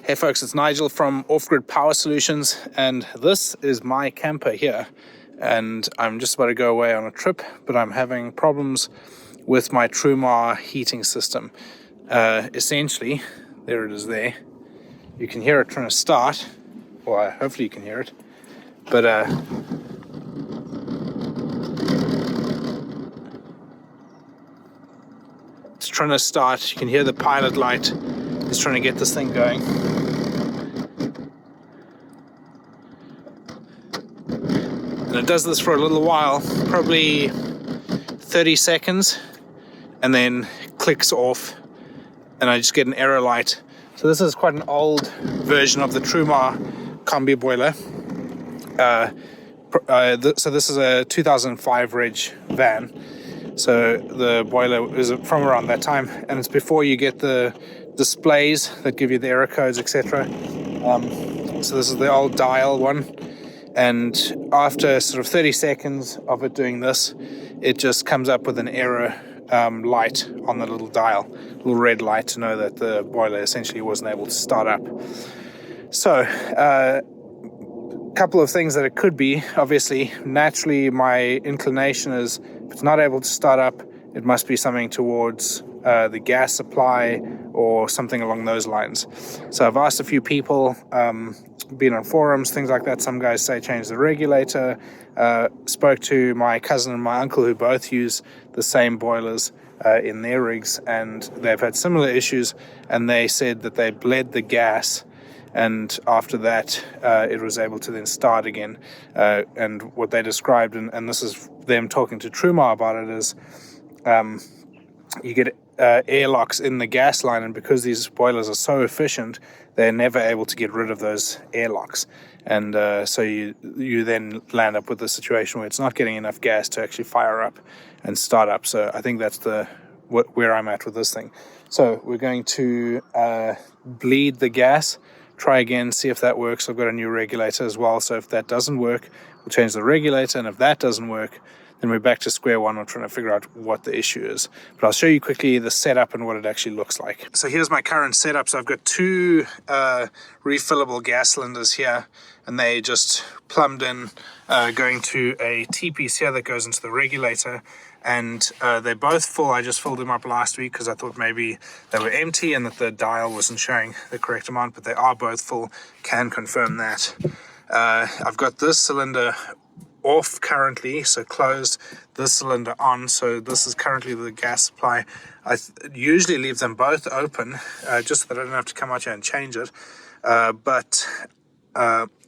Hey folks, it's Nigel from Offgrid Power Solutions, and this is my camper here. And I'm just about to go away on a trip, but I'm having problems with my Truma heating system. Essentially, there it is there. You can hear it trying to start, or hopefully you can hear it. But it's trying to start. You can hear the pilot light. It's trying to get this thing going. And it does this for a little while, probably 30 seconds, and then clicks off, and I just get an error light. So this is quite an old version of the Truma Combi boiler. So this is a 2005 reg van. So the boiler is from around that time, and it's before you get the displays that give you the error codes, etc. So this is the old dial one, and after sort of 30 seconds of it doing this, it just comes up with an error light on the little dial, little red light to know that the boiler essentially wasn't able to start up. So a couple of things that it could be. Obviously, naturally my inclination is, if it's not able to start up, it must be something towards the gas supply or something along those lines. So I've asked a few people, been on forums, things like that. Some guys say change the regulator. Spoke to my cousin and my uncle, who both use the same boilers in their rigs, and they've had similar issues, and they said that they bled the gas, and after that it was able to then start again. And what they described, and this is them talking to Truma about it, is you get airlocks in the gas line, and because these boilers are so efficient, they're never able to get rid of those airlocks, and so you then land up with a situation where it's not getting enough gas to actually fire up and start up. So I think that's where I'm at with this thing. So we're going to bleed the gas, try again, see if that works. I've got a new regulator as well, so if that doesn't work, we'll change the regulator, and if that doesn't work, then we're back to square one. We're trying to figure out what the issue is. But I'll show you quickly the setup and what it actually looks like. So here's my current setup. So I've got two refillable gas cylinders here, and they just plumbed in, going to a T-piece here that goes into the regulator. And they're both full. I just filled them up last week because I thought maybe they were empty and that the dial wasn't showing the correct amount, but they are both full. Can confirm that. I've got this cylinder off currently, so closed, this cylinder on, so this is currently the gas supply. I usually leave them both open, just so that I don't have to come out here and change it, but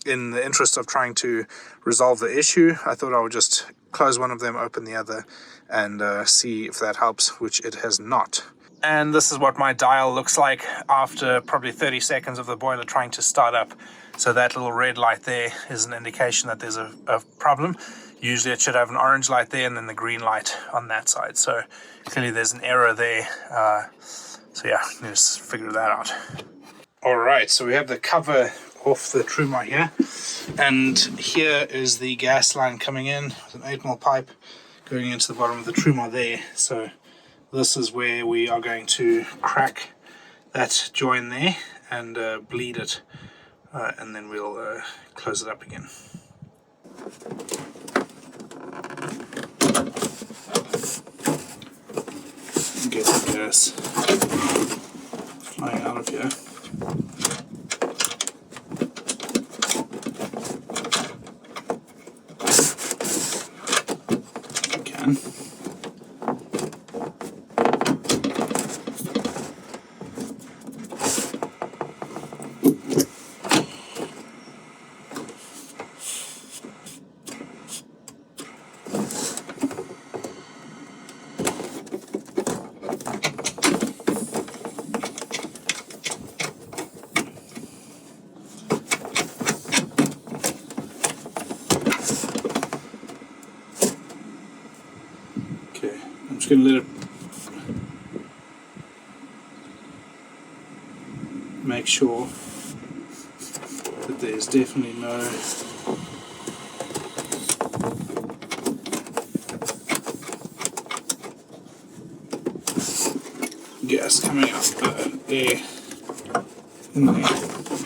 in the interest of trying to resolve the issue, I thought I would just close one of them, open the other, and see if that helps, which it has not. And this is what my dial looks like after probably 30 seconds of the boiler trying to start up. So that little red light there is an indication that there's a problem. Usually it should have an orange light there and then the green light on that side. So clearly there's an error there. So yeah, let's figure that out. All right, so we have the cover off the Truma here. And here is the gas line coming in with an 8mm pipe going into the bottom of the Truma there. So this is where we are going to crack that join there and bleed it. And then we'll close it up again. Get the gas flying out of here. Again. I'm just going to let it make sure that there's definitely no gas coming out, air in there.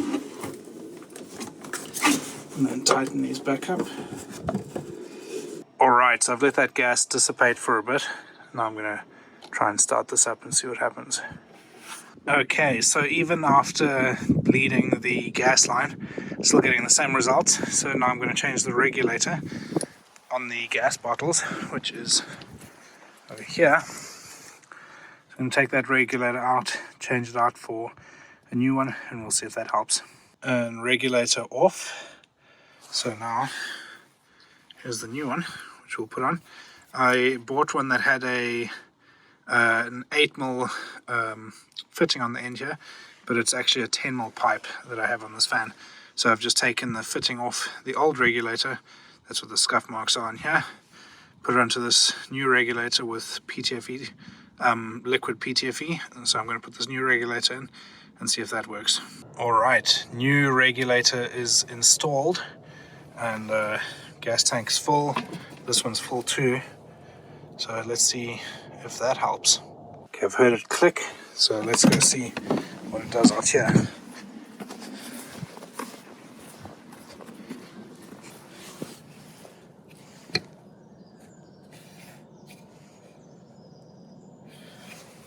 And then tighten these back up. Alright, so I've let that gas dissipate for a bit. Now I'm going to try and start this up and see what happens. Okay, so even after bleeding the gas line, still getting the same results. So now I'm going to change the regulator on the gas bottles, which is over here. So I'm going to take that regulator out, change it out for a new one, and we'll see if that helps. And regulator off. So now, here's the new one, which we'll put on. I bought one that had an 8mm fitting on the end here, but it's actually a 10mm pipe that I have on this fan. So I've just taken the fitting off the old regulator, that's what the scuff marks are on here, put it onto this new regulator with PTFE, liquid PTFE, and so I'm going to put this new regulator in and see if that works. Alright, new regulator is installed. And gas tank is full, this one's full too, so let's see if that helps. Okay, I've heard it click, so let's go see what it does out here.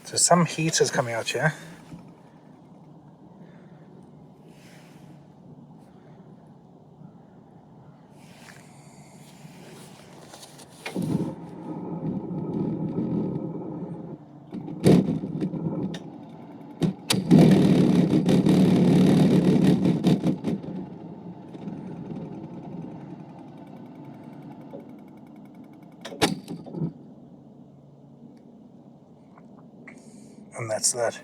So some heat is coming out here. And that's that.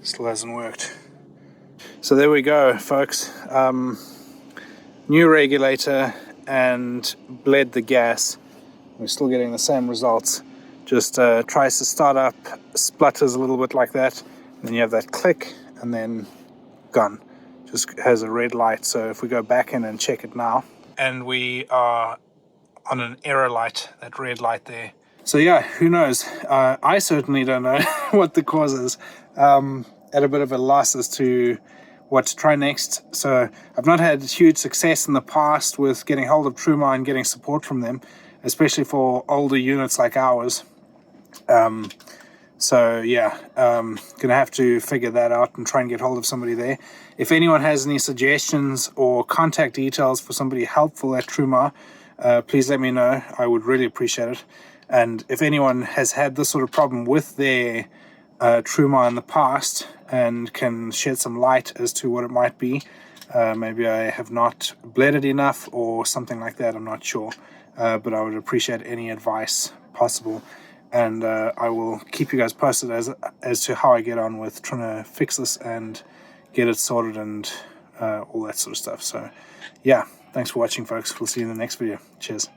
Still hasn't worked. So there we go, folks. New regulator and bled the gas. We're still getting the same results. Just tries to start up, splutters a little bit like that, and then you have that click, and then gone. Just has a red light. So if we go back in and check it now, and we are on an error light, that red light there. So yeah, who knows? I certainly don't know what the cause is. At a bit of a loss as to what to try next. So I've not had huge success in the past with getting hold of Truma and getting support from them, especially for older units like ours. So yeah, gonna have to figure that out and try and get hold of somebody there. If anyone has any suggestions or contact details for somebody helpful at Truma, please let me know. I would really appreciate it. And if anyone has had this sort of problem with their Truma in the past and can shed some light as to what it might be, maybe I have not bled it enough or something like that, I'm not sure. But I would appreciate any advice possible. And I will keep you guys posted as to how I get on with trying to fix this and get it sorted and all that sort of stuff. So yeah, thanks for watching, folks. We'll see you in the next video. Cheers.